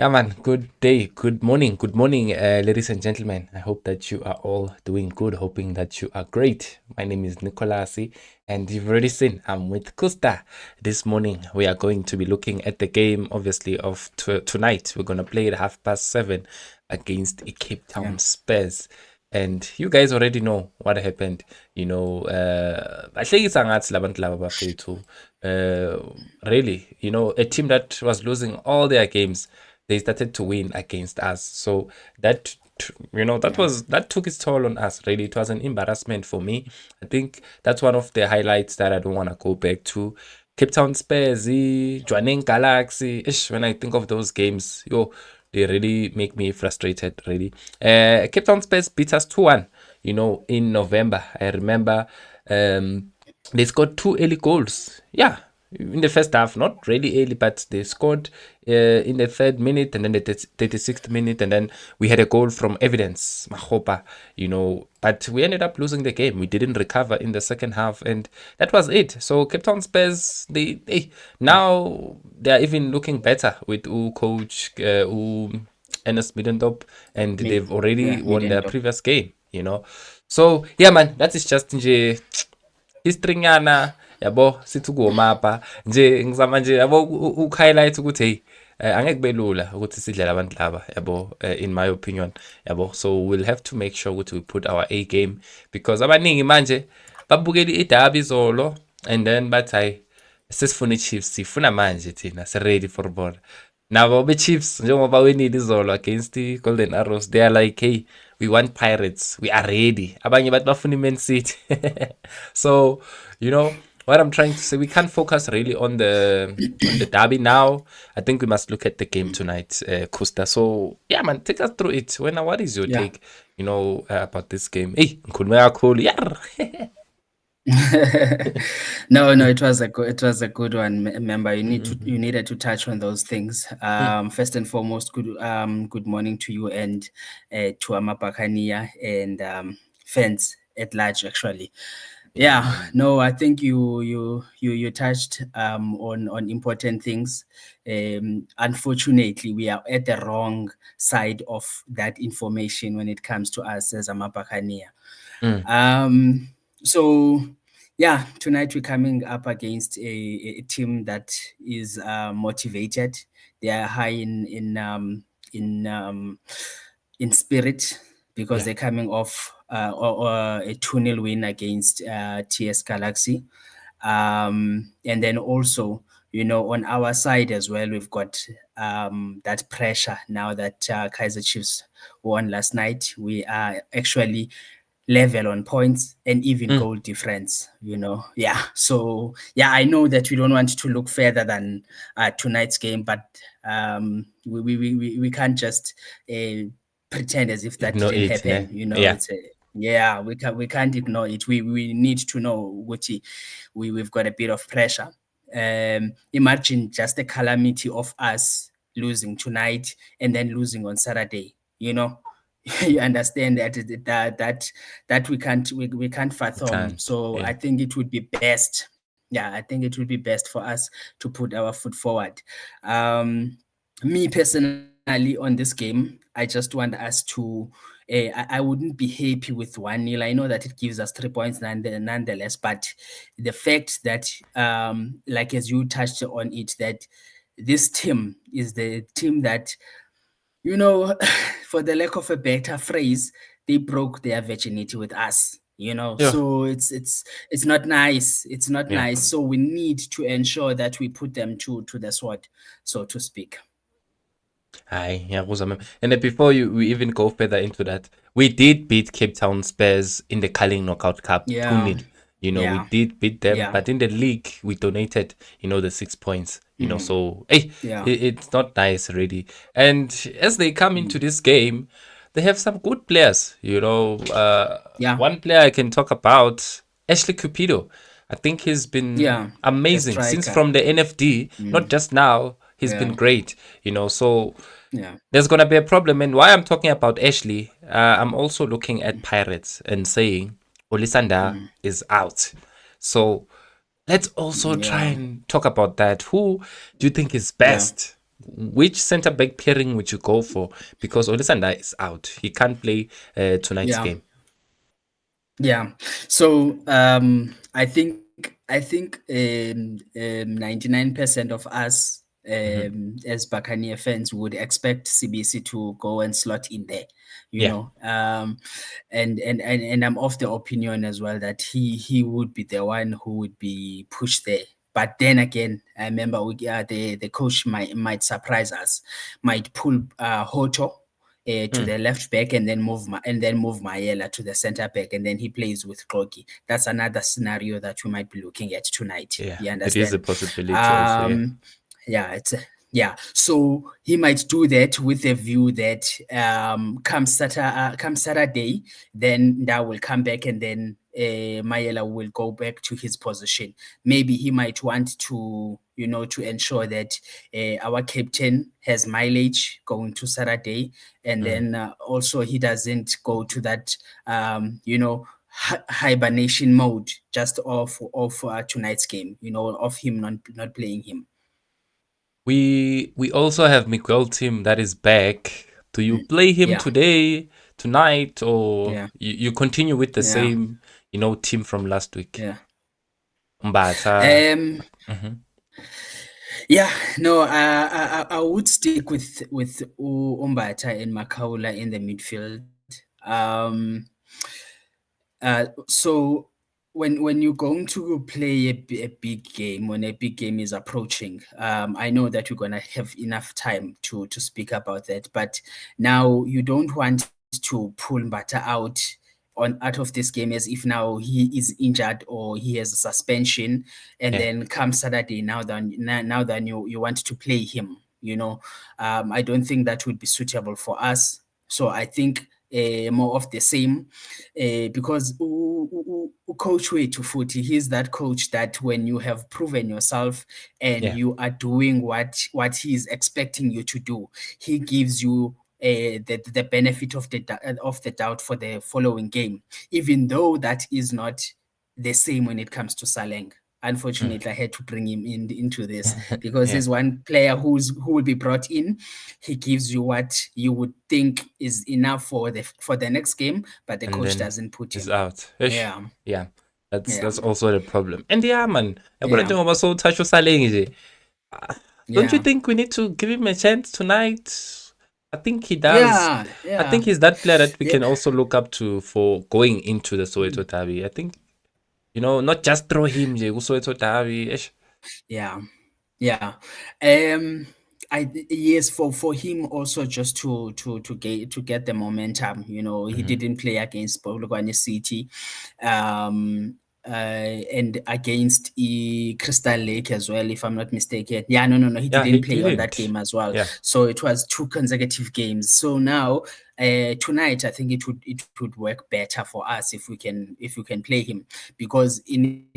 Yeah, man. Good day, good morning, ladies and gentlemen. I hope that you are all doing good, hoping that you are great. My name is Nicolasi, and you've already seen I'm with Kusta. This morning, we are going to be looking at the game, obviously, of tonight. We're going to play at 7:30 against a Cape Yeah. Town Spurs. And you guys already know what happened. Bahlekisa ngathi labantu laba bafethu. Really, a team that was losing all their games, they started to win against us. So Yeah. that took its toll on us. Really, it was an embarrassment for me. I think that's one of the highlights that I don't want to go back to. Cape Town Spurs, Jwaneng Galaxy. Ish, when I think of those games, they really make me frustrated. Really, Cape Town Spurs beat us 2-1. In November, I remember. They scored two early goals. Yeah, in the first half, not really early, but they scored in the third minute and then the 36th minute, and then we had a goal from Evidence Mahopa. But we ended up losing the game. We didn't recover in the second half, and that was it. So Cape Town Spurs, they now they are even looking better with coach Ernest Middendorp, and they've already won their Middendorp. previous game. So yeah, man, that is just nje history nyana yabo sithi kuwomapha nje ngizama nje yabo highlight ukuthi angeke kube lula ukuthi sidlele abantu laba yabo in my opinion yabo. So we'll have to make sure ukuthi we put our A game, because abaningi manje babukela idabi izolo and then bathi hayi sesifuna i-Chiefs, sifuna manje thina se-ready for bona. Nabo be-Chiefs njengoba winile izolo against i-Golden Arrows, they are like, hey, we want Pirates, we are ready. Abanye bathi bafuna i-Man City. So, what I'm trying to say, we can't focus really on the derby now. I think we must look at the game tonight, Costa. So yeah, man, take us through it. What is your Yeah. take, about this game? Hey, ngikhulume kakhulu. Yar. No, it was a good one. Remember, you Mhm. needed to touch on those things. Mm. First and foremost, good morning to you and to Amapakania and fans at large. Actually, yeah. Mm. No, I think you touched on important things. Unfortunately, we are at the wrong side of that information when it comes to us as Amapakania. Mm. Um, so yeah, tonight we're coming up against a team that is motivated. They are high in in spirit because Yeah. they're coming off or a 2-0 win against TS Galaxy. And then also, on our side as well, we've got that pressure now that Kaiser Chiefs won last night. We are actually level on points and even Mm. goal difference. Yeah. So, yeah, I know that we don't want to look further than tonight's game, but we can't just pretend as if that Ignore didn't it, happen. ne? Yeah. It's a yeah, we can't ignore it. We need to know what we've got a bit of pressure. Imagine just the calamity of us losing tonight and then losing on Saturday. You understand that we can't We fathom. can't. So Yeah. I think it would be best. Yeah, I think it would be best for us to put our foot forward. Me personally on this game, I just want us to. I wouldn't be happy with 1-0. I know that it gives us 3 points nonetheless, but the fact that, like as you touched on it, that this team is the team that you know, for the lack of a better phrase, they broke their virginity with us. Yeah. So it's not nice. It's not Yeah. nice. So we need to ensure that we put them to the sword, so to speak. Hi, yeah, Rosa. And then before we even go further into that, we did beat Cape Town Spurs in the Carling Knockout Cup 2-0. Yeah, We yeah, did beat them, yeah, but in the league, we donated, the 6 points. mhm, So hey, yeah, it's not nice, really. And as they come into mm, this game, they have some good players. yeah, One player I can talk about, Ashley Cupido. I think he's been yeah. The amazing since striker. from the NFD, not Mm, just now. He's been yeah, great, so yeah, there's gonna be a problem. And why I'm talking about Ashley, I'm also looking at Pirates and saying Olisanda mm, is out. So let's also try yeah, and talk about that. Who do you think is yeah. best? which center back pairing would you go for? Because Olisanda is out. He can't play tonight's Yeah. game. Yeah. So I think 99% of us Hmm. as Buccaneer fans would expect CBC to go and slot in there, you Yeah. know. And I'm of the opinion as well that he would be the one who would be pushed there. But then again, I remember the coach might surprise us, might pull Hoto to Mm. the left back and then move Mayela to the center back and then he plays with Kloki. That's another scenario that we might be looking at tonight. Yeah. You It is a understand? possibility also. Yeah. Um, yeah, yeah. So he might do that with a view that come Saturday, then that will come back and then Mayela will go back to his position. Maybe he might want to, to ensure that our captain has mileage going to Saturday, and Mm. then also he doesn't go to that, hibernation mode just of tonight's game. Of him not playing him. We also have Miguel Tim that is back. Do you play him Yeah, today, tonight, or yeah, you continue with the yeah, same, team from last week? yeah. Mbata. Um, Hmm. yeah, no, I would stick with Umbata and Makaula in the midfield. Um, so when you're going to play a big game, when a big game is approaching, I know that we're gonna have enough time to speak about that. But now you don't want to pull Mbata out of this game as if now he is injured or he has a suspension, and Yeah. then come Saturday now then you want to play him. I don't think that would be suitable for us. So I think more of the same, because coach Wethu futhi, he's that coach that when you have proven yourself and Yeah. you are doing what he is expecting you to do, he gives you the benefit of the doubt for the following game, even though that is not the same when it comes to Saleng. Mm. Unfortunately, I had to bring him into this because Yeah. he's one player who will be brought in. He gives you what you would think is enough for the next game, but the And coach then doesn't put it's him. out. Ish. Yeah, Yeah. That's yeah, that's also the problem. And yeah, man. Yabona yeah, njengoba sowuthasha uSaleng nje. ah, Don't you yeah, think we need to give him a chance tonight? I think he does. yeah, I yeah, think he's that player that we yeah. can also look up to for going into the Soweto Mm. Derby. I think, not just throw him nje ku-Soweto Derby. Ish. Yeah, yeah. Um, yes, for him also just to get the momentum. He Mhm. didn't play against Polokwane City, and against Crystal Lake as well, if I'm not mistaken. Yeah, no, no, no, he Yeah, he didn't play on that didn't. game as well. Yeah. So it was two consecutive games. So now, tonight, I think it would work better for us if we can play him, because in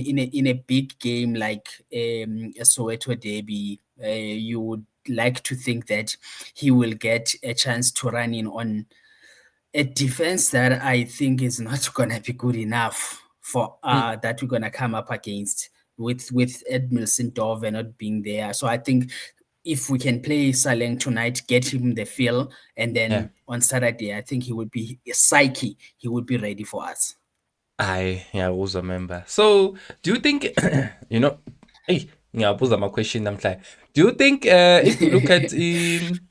a big game like a Soweto derby, you would like to think that he will get a chance to run in on a defense that I think is not gonna be good enough for Mm. that we're gonna come up against with Edmilson Dove not being there. So I think if we can play Saleng tonight, get him the feel, and Yeah. then on Saturday, I think he would be psyche. He would be ready for us. Yeah, uzamember. So, do you think, you know, hey, ngiyabuza ama-question namhlanje. Do you think if we look at,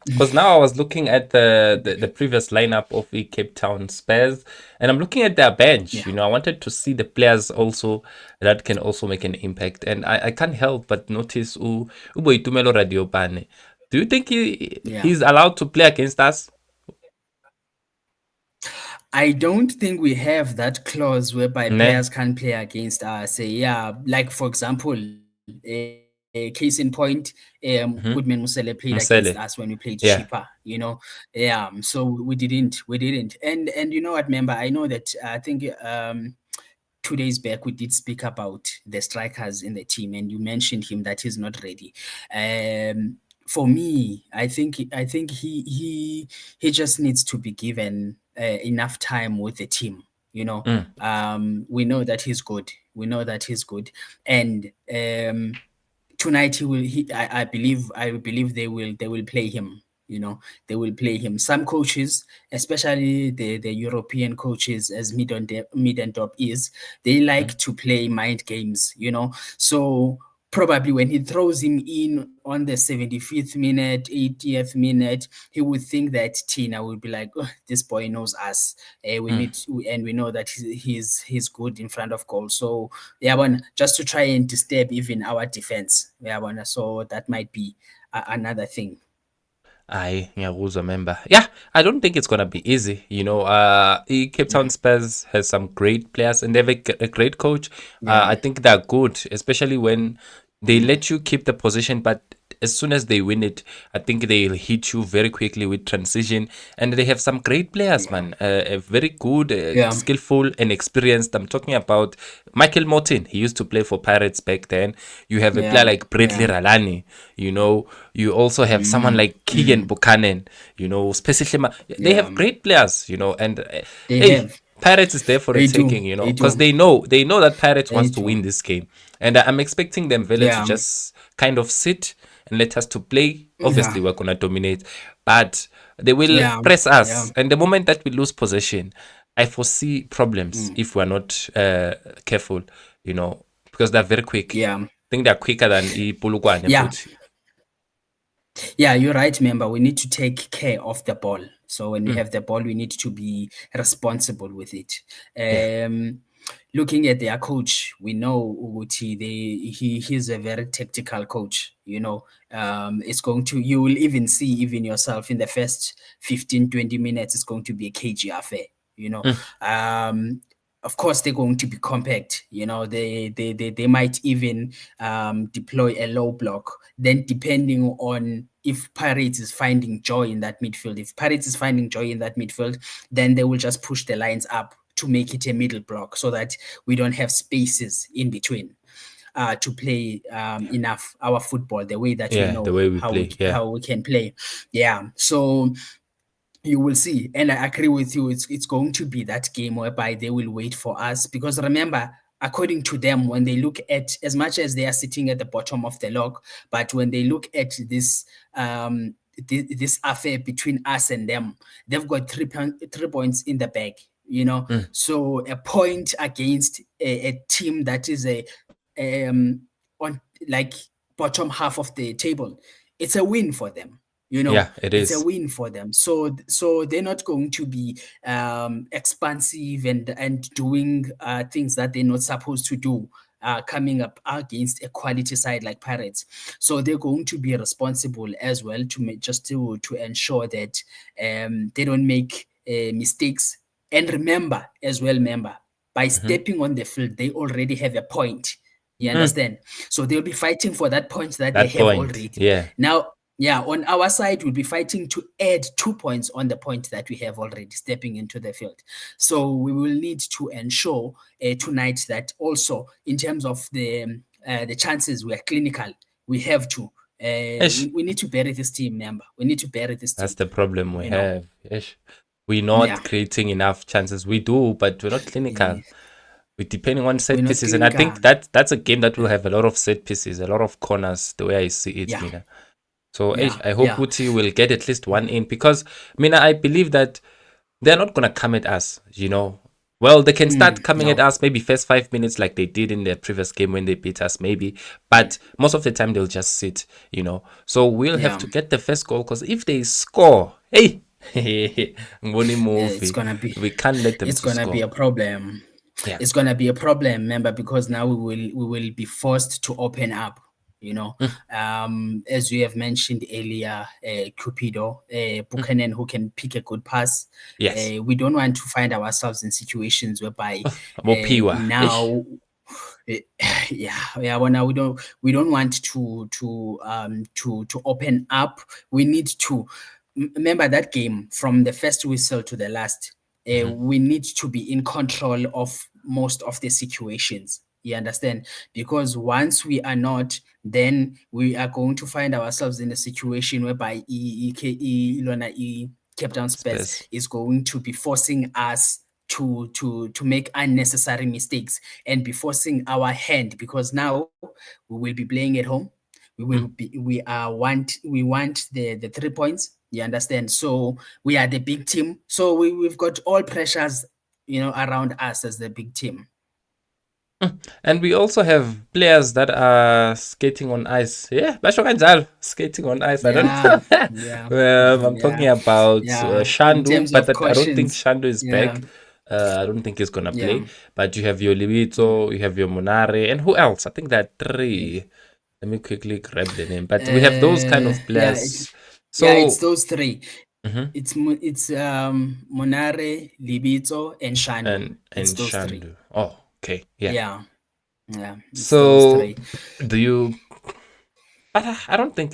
because now I was looking at the previous lineup of the Cape Town Spurs, and I'm looking at their bench. Yeah, I wanted to see the players also that can also make an impact, and I can't help but notice Uboitumelo Radiopane. Do you think yeah. he's allowed to play against us? I don't think we have that clause whereby Ne? players can play against us. Yeah, like for example, case in point, Mm-hmm. Goodman Musele played against Msele. us when we played Yeah. cheaper. Yeah. So we didn't, and you know what, member? I know that I think 2 days back we did speak about the strikers in the team, and you mentioned him that he's not ready. For me, I think he just needs to be given enough time with the team. Mm. We know that he's good. We know that he's good, and tonight I believe they will play him. They will play him. Some coaches, especially the European coaches, as Middendorp is, they Mm, like to play mind games. So probably when he throws him in on the 75th minute, 80th minute, he would think that Tina would be like, oh, this boy knows us. We mm. need to, and we know that he's good in front of goal. So yeah, just to try and disturb even our defense. Yeah, so that might be another thing. Aye, ngiyakuzwa member. Yeah, I don't think it's gonna be easy. Cape Yeah, Town Spurs has some great players and they have a great coach. yeah, I think they're good, especially when they mm, let you keep the position, but as soon as they win it, I think they'll hit you very quickly with transition. And they have some great players, yeah, man. Very good, yeah, skillful, and experienced. I'm talking about Michael Morton. He used to play for Pirates back then. You have a player yeah, like Bradley yeah. Ralani. You also have someone Mm, like Keegan mm, Buchanan. Especially they yeah, have great players. And they hey, have. Pirates is there for the They do. taking, They because do. they know that Pirates They wants to do. win this game, and I'm expecting them Vele to Yeah, just kind of sit and let us to play. yeah, Obviously, we're gonna dominate, but they will yeah, press yeah, us, and the moment that we lose possession, I foresee problems mm, if we're not careful, because they're very quick. yeah, I think they're quicker than Ipulukwane, yeah. but Yeah, you're right, member. We need to take care of the ball. So when we mm, have the ball, we need to be responsible with it. yeah, Um, Looking at their coach, we know Uguti, he's a very tactical coach. It's going to, you will even see even yourself in the first 15, 20 minutes, it's going to be a cagey affair. You know, mm, um, of course they're going to be compact. They might even deploy a low block. Then depending on if Pirates is finding joy in that midfield, if Pirates is finding joy in that midfield, then they will just push the lines up to make it a middle block so that we don't have spaces in between. To play enough our football the way that we yeah, the know way we how we play, yeah. how we can play. Yeah, so you will see, and I agree with you. It's going to be that game whereby they will wait for us because remember, according to them, when they look at as much as they are sitting at the bottom of the log, but when they look at this affair between us and them, they've got 3 points in the bag. Mm, So a point against a team that is on like bottom half of the table, it's a win for them. yeah, it It's a is. win for them. So they're not going to be expansive and doing things that they're not supposed to do. Coming up against a quality side like Pirates, so they're going to be responsible as well just to ensure that they don't make mistakes. And remember as well, by Mhm. stepping on the field, they already have a point. You Mm, understand? So they'll be fighting for that point that they that have point, already. yeah. Now, yeah, on our side, we'll be fighting to add 2 points on the point that we have already stepping into the field. So we will need to ensure tonight that also in terms of the chances we are clinical, we have to. Ish. We need to bury this team, member. We need to bury this That's team. the problem we You know, have. Ish. We're yeah, not creating enough chances. We do, but we're not eh, clinical. We're depending on we're set not pieces, and I think clinical. that's a game that will have a lot of set pieces, a lot of corners, the way I see it, Yeah, Mina. So yeah, I hope yeah, Uti will get at least one in because Mina, I believe that they're not gonna come at us. Well, they can start coming at no, us maybe first 5 minutes like they did in the previous game when they beat us, maybe. But most of the time they'll just sit. So we'll have yeah. to get the first goal because if they score, hey, Ngoni It's movie. gonna be We can't let them it's to gonna be score. a problem. Yeah. It's gonna be a problem, remember, because now we will be forced to open up. Mm, As we have mentioned earlier, Cupido, mm. Buchanan, who can pick a good pass. Yes. We don't want to find ourselves in situations whereby Mopiwa. Ish. now Eh, yeah. Well, now we don't want to open up. We need to remember that game from the first whistle to the last. Mhm. We need to be in control of most of the situations. You understand? Because once we are not, then we are going to find ourselves in a situation whereby Cape Town Spurs Spurs. is going to be forcing us to make unnecessary mistakes and be forcing our hand because now we will be playing at home. We we want the 3 points. You understand? So we are the big team. So we've got all pressures, around us as the big team. And we also have players that are skating on ice. Yeah, basho kanjalo, skating on ice. I don't. Yeah, yeah, I'm talking yeah, about yeah. In Shandu, terms but of that I don't think cautions, Shandu is yeah, back. I don't think he's gonna yeah, play. But you have your mm, Livito, you have your Monare, and who else? I think there are yeah. three. Let me quickly grab the name. But we have those kind of Yeah, players. it's So, those three. mhm, It's Monare, Libito, and Shandu. It's and those three. Shandu. Oh, okay, yeah. Yeah, yeah, it's those So, three. do you? But I don't think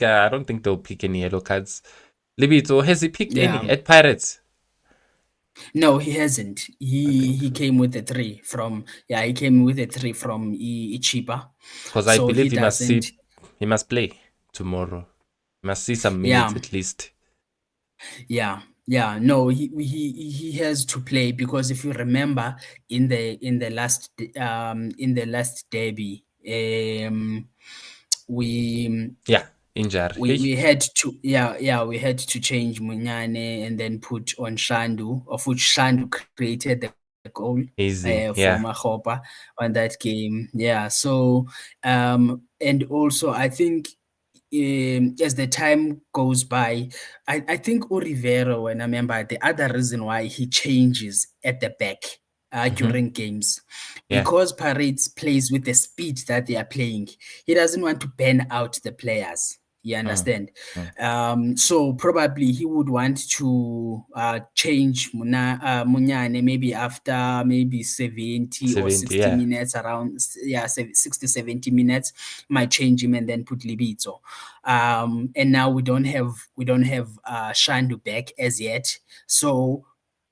they'll pick any yellow cards. Libito, has he picked any Yeah. at Pirates? No, he hasn't. I He think came with the three from, yeah, he came with the three from Ichiba. because I So he believe doesn't. he must play tomorrow. He must see some minutes Yeah, at least. yeah, yeah. No, he has to play because if you remember in the last derby, we Yeah, injured. Hey, we had to, we had to change Munyane and then put on Shandu, of which Shandu created the goal easy. for Yeah. Mahopa on that game. Yeah, so and also I think as the time goes by, I think Urivero, when I remember the other reason why he changes at the back Mm-hmm. during games, Yeah. because Paredes plays with the speed that they are playing, he doesn't want to burn out the players. You Mm, understand? mm. So probably he would want to change Munyane maybe after maybe 70 or 70. 60 Yeah. minutes, around, yeah, 60, 70 minutes, might change him and then put Libito. And now we don't have Shandu back as yet. So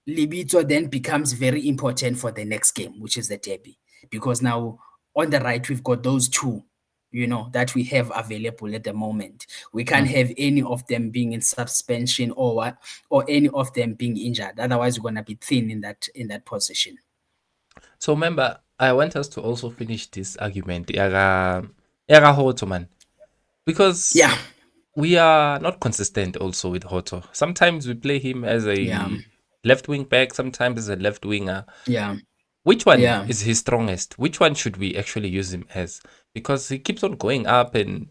Libito then becomes very important for the next game, which is the derby, because now on the right we've got those two, that we have available at the moment. We can't Mm. have any of them being in suspension or what, or any of them being injured. Otherwise, we're gonna be thin in that position. So remember, I want us to also finish this argument. Yaga Hoto, man. Because Yeah, we are not consistent also with Hoto. Sometimes we play him as yeah, a left wing back, sometimes as a left winger. yeah, Which one yeah, is his strongest? Which one should we actually use him as? Because he keeps on going up, and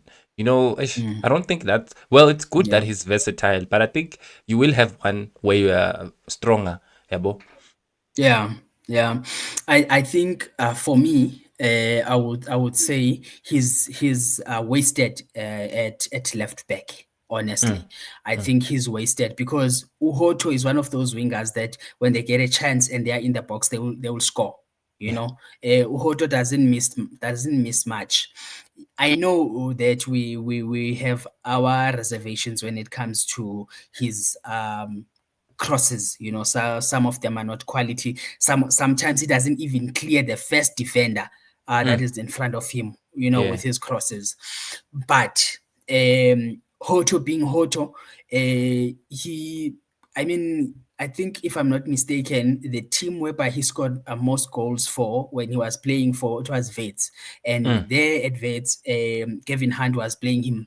mm, I don't think that. Well, it's good that yeah. he's versatile, but I think you will have one where you are stronger. Yabo. Yeah, yeah. I think for me, I would say he's wasted at left back. Mm, Honestly, I mm, think he's wasted because Uhoto is one of those wingers that when they get a chance and they are in the box, they will score. You yeah. know, Uhoto doesn't miss much. I know that we have our reservations when it comes to his crosses. So some of them are not quality. Sometimes he doesn't even clear the first defender that Mm, is in front of him, yeah. with his crosses. But Hoto being Hoto, he I mean, I think if I'm not mistaken, the team whereby he scored most goals for when he was playing for, it was Vets, and Mm, there at Vets, Kevin Hunt was playing him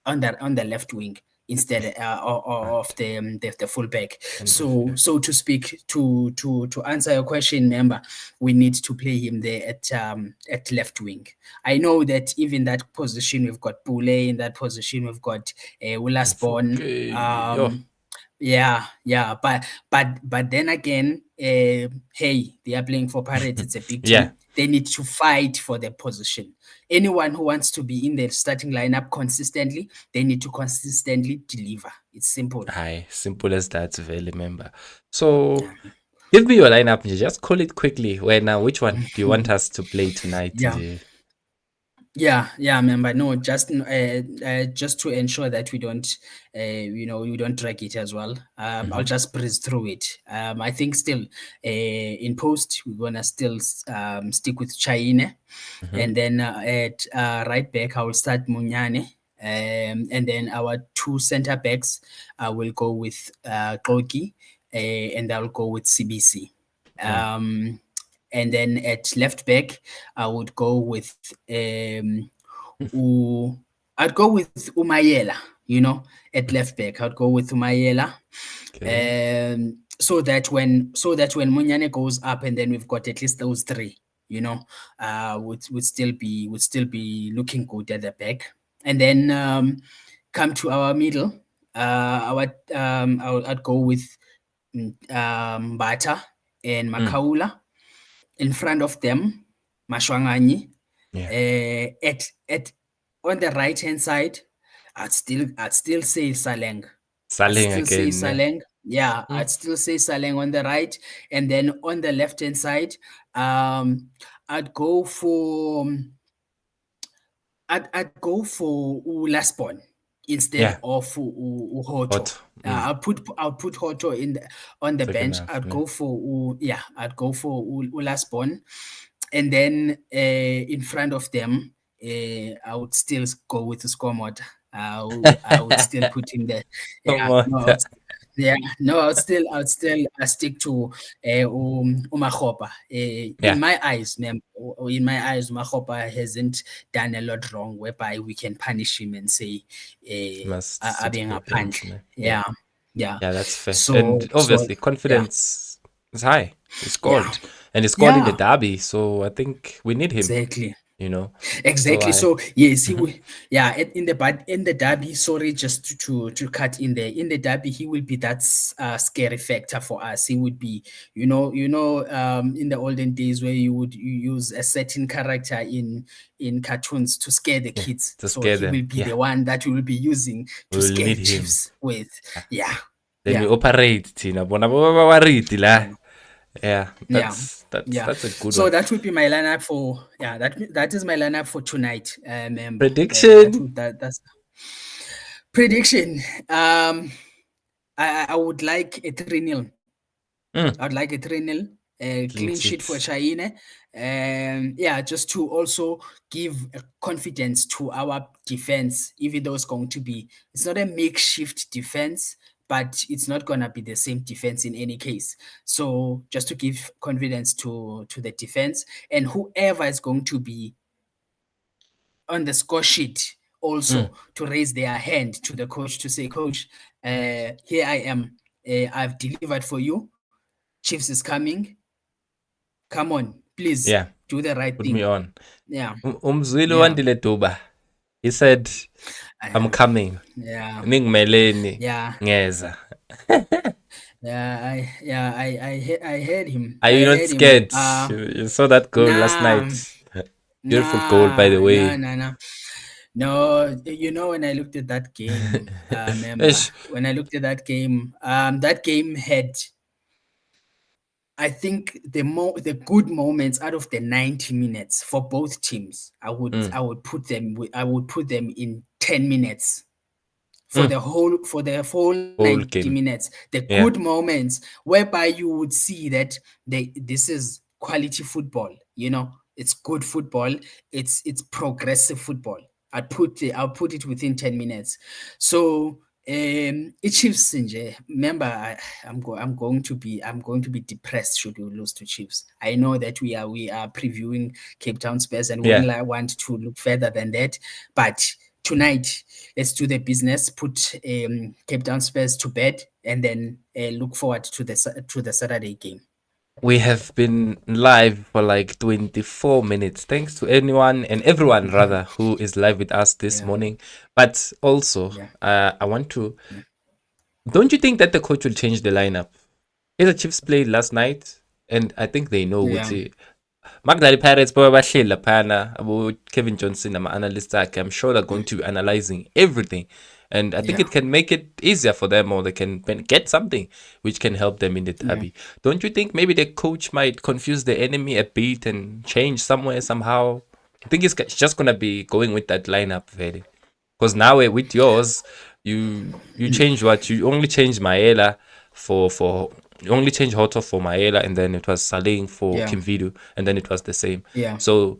on the left wing instead of right. the fullback. And the So to speak, to answer your question, member, we need to play him there at left wing. I know that even that position we've got Pule, in that position we've got Willasborn. Yo. Yeah, but then again, hey, they are playing for Pirates. It's a big Yeah. team. They need to fight for their position. Anyone who wants to be in the starting lineup consistently, they need to consistently deliver. It's simple. Aye, simple as that, very member. So Yeah. give me your lineup, nje. Just call it quickly. Which one do you want us to play tonight, Yeah. nje? Yeah, member. No, just to ensure that we don't drag it as well. I'll Mm-hmm. just breeze through it. I think still, in post we're gonna still stick with Chaine, Mm-hmm. and then at right back I will start Munyane, and then our two center backs I will go with Kogi, and I'll go with CBC. Mm. Um, and then at left back, I would go with U. I'd go with Umayela, at left back. I'd go with Umayela. Okay. So that when Munyane goes up and then we've got at least those three, would still be looking good at the back. And then come to our middle. I'd go with Bata and Mm. Makaula. In front of them, Mashwanganyi. Yeah. At on the right hand side, I'd still say Saleng. I'd Saling still say again. Yeah. Saleng. Yeah, Mm. I'd still say Saleng on the right, and then on the left hand side, I'd go for Lasbon instead Yeah. of Hoto. Hot. Mm. I'll put Hoto on the Second bench. half. I'd Yeah. go for Lasbon, and then in front of them, I would still go with the Squamod. I would still put him there. Come Yeah, on. no, yeah, no, I stick to Umakhopa. In Yeah. my eyes, Umakhopa hasn't done a lot wrong, whereby we can punish him and say, He must sit Abeng for apandle. bench. Yeah. Yeah. Yeah, yeah. Yeah, that's fair. So, And so obviously, yeah, confidence is high. He yeah, scored. And he scored in the yeah, derby. So I think we need him, exactly. you know. So Exactly. I. So yes, Mhm. in the derby. Sorry, just to cut in there. In the derby, he will be that scary factor for us. He would be, in the olden days where you use a certain character in cartoons to scare the Yeah. kids. To So scare he them. will be Yeah. the one that we will be using We to will scare need him. Chiefs with. Yeah. Yeah, Then we yeah, operate, Tina. Bona ba worried, la. yeah. Yeah. Yeah, yeah. That's a good So one. that would be my lineup for that is my lineup for tonight. Member. Prediction. That's prediction. I would like a 3-0. Mm. I'd like a 3-0 Clean clean sheet for sheets. Chayine. Yeah, just to also give confidence to our defense, even though it's not a makeshift defense, but it's not gonna be the same defense in any case. So just to give confidence to the defense, and whoever is going to be on the score sheet Mm. also to raise their hand to the coach to say, Coach, here I am. I've delivered for you. Chiefs is coming. Come on, please Yeah. do the right Put me thing. on. Yeah, Umzwili yeah, wandile Duba. He said, I'm uh, coming. yeah, Ningmeleni. yeah, Ngeza. I heard him. Are I you not heard him. scared? You saw that goal last Nah, night. Beautiful goal, by the nah, nah, way. nah, nah. No, when I looked at that game, member, Ish. when I looked at that game had, I think, the good moments out of the 90 minutes for both teams. I would Mm, I would put them in 10 minutes for mm. the whole 90 Whole game. minutes. The Yeah. good moments whereby you would see that this is quality football. It's good football. It's progressive football. I'll put it within 10 minutes. So it Chiefs nje. Remember, I'm going to be depressed should we lose to Chiefs. I know that we are previewing Cape Town Spurs and Yeah. wouldn't want to look further than that, but tonight let's do the business, put Cape Town Spurs to bed, and then look forward to the Saturday game. We have been live for like 24 minutes. Thanks to anyone and everyone, rather, who is live with us this Yeah, morning. But also, yeah, I want to. yeah, Don't you think that the coach will change the lineup? The Chiefs played last night, and I think they know yeah, ukuthi Magdali Pirates bahleli laphana abo Kevin Johnson ama-analysts akhe. I'm sure they're going to be analyzing everything. And I think yeah, it can make it easier for them, or they can get something which can help them in the yeah, derby. Don't you think maybe the coach might confuse the enemy a bit and change somewhere, somehow? I think it's just going to be going with that lineup, really. Because now with yours, you change what? You only change Maela for you only change Hoto for Maela, and then it was Saling for yeah, Kimvidu, and then it was the same. yeah, So,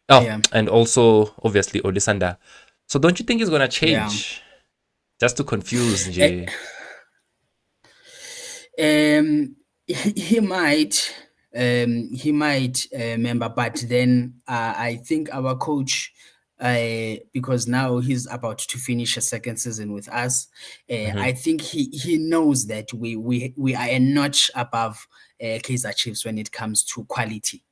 yeah, and also obviously Olisanda. So don't you think it's gonna yeah. change just to confuse Eh, nje? he might, remember, but then I think our coach. because now he's about to finish a second season with us. Hmm. I think he knows that we are a notch above Kaizer Chiefs when it comes to quality,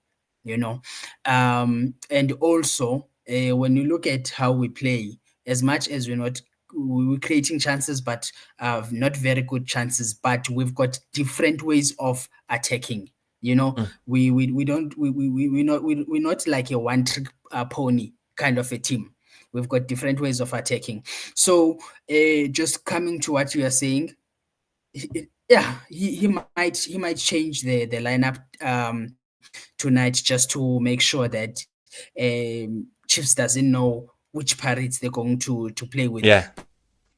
you know. And also, when you look at how we play, as much as we're creating chances, but not very good chances, but we've got different ways of attacking. You know, Mm. we don't we're not like a one trick pony kind of a team. We've got different ways of attacking. So, just coming to what you are saying, yeah, he might change the lineup tonight just to make sure that Chiefs doesn't know which pirates they're going to play with. Yeah.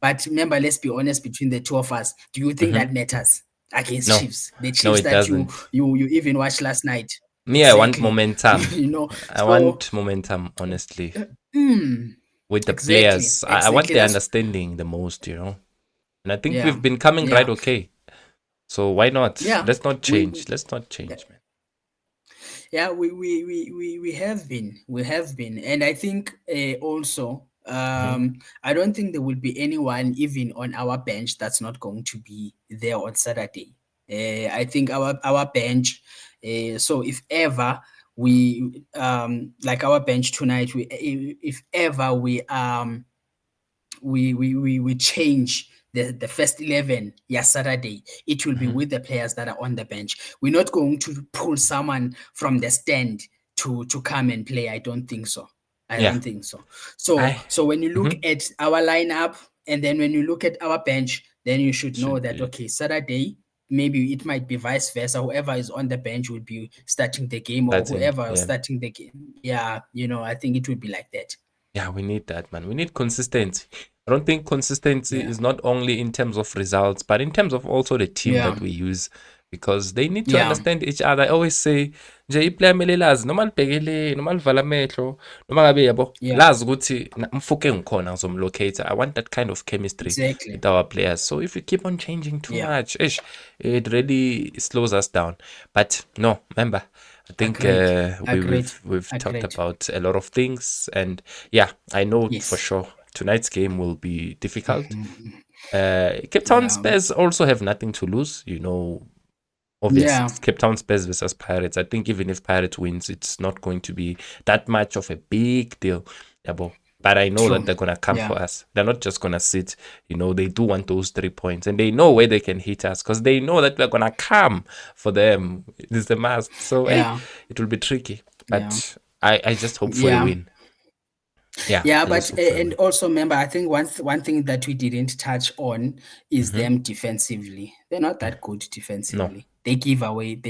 But remember, let's be honest between the two of us. Do you think Hmm. that matters against No, Chiefs? The no, Chiefs it that doesn't. you even watched last night. Me, I want Exactly. momentum. You know. I So want momentum, honestly, mm, with the exactly, players. I want exactly. the That's understanding the most, you know. And I think yeah, we've been coming right yeah, okay. So why not? yeah. Let's not We change. Let's not change, man. Yeah, we have been, and I think also Hmm. I don't think there will be anyone even on our bench that's not going to be there on Saturday. I think our bench. So if ever we like our bench tonight, if ever we change the first 11 Saturday, it will be Hmm. with the players that are on the bench. We're not going to pull someone from the stand to come and play. I don't think so. I Yeah. don't think so. So I. so when you look Mhm. at our lineup, and then when you look at our bench, then you should know Should that be okay, Saturday maybe it might be vice versa. Whoever is on the bench will be starting the game, or starting. whoever is Yeah. starting the game. Yeah, I think it would be like that. Yeah, we need that, man. We need consistency. I don't think consistency Yeah, is not only in terms of results, but in terms of also the team yeah, that we use, because they need to yeah, understand each other. I always say, nje iplayer kumele lazi noma libhekele noma livala amehlo noma ngabe yabo yeah. lazi ukuthi mfuke ngikhona ngizomlocate. I want that kind of chemistry Exactly. with our players. So if we keep on changing too Yeah. much, ish, it really slows us down. But no, remember, I think Agreed. we, Agreed. we've talked Agreed. about a lot of things, and yeah, I know for Yes. sure tonight's game will be difficult. Mhm. Cape Town Yeah. Spurs also have nothing to lose, you know. Obvious, Yeah. it's Cape Town Spurs versus Pirates. I think even if Pirates wins, it's not going to be that much of a big deal. Yeah, but I know that True. they're gonna come Yeah. for us. They're not just gonna sit. You know, they do want those 3 points, and they know where they can hit us because they know that we're gonna come for them. It's a must. So hey, Yeah. it will be tricky, Yeah. but I just hope for a Yeah. win. Yeah, Yeah, I just but hope for a and win. also remember, I think one thing that we didn't touch on is Hmm. them defensively. They're not that good No, defensively. They give away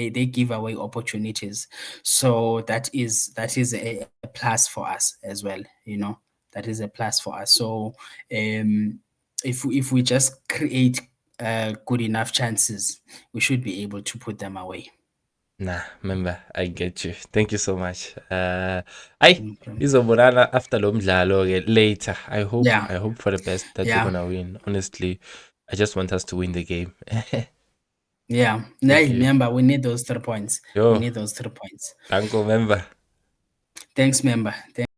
opportunities. So that is a plus for us as well. That is a plus for us. So um, if we just create good enough chances, we should be able to put them away. nah, remember, I get you. Thank you so much. I Okay. izobonana after lo mdlalo ke later. Yeah, I hope for the best that we're yeah. gonna win. Honestly, I just want us to win the game. Yeah. Thank Hey, you. remember, we need those 3 points. We Yo, need those 3 points. danko member. Thanks, member.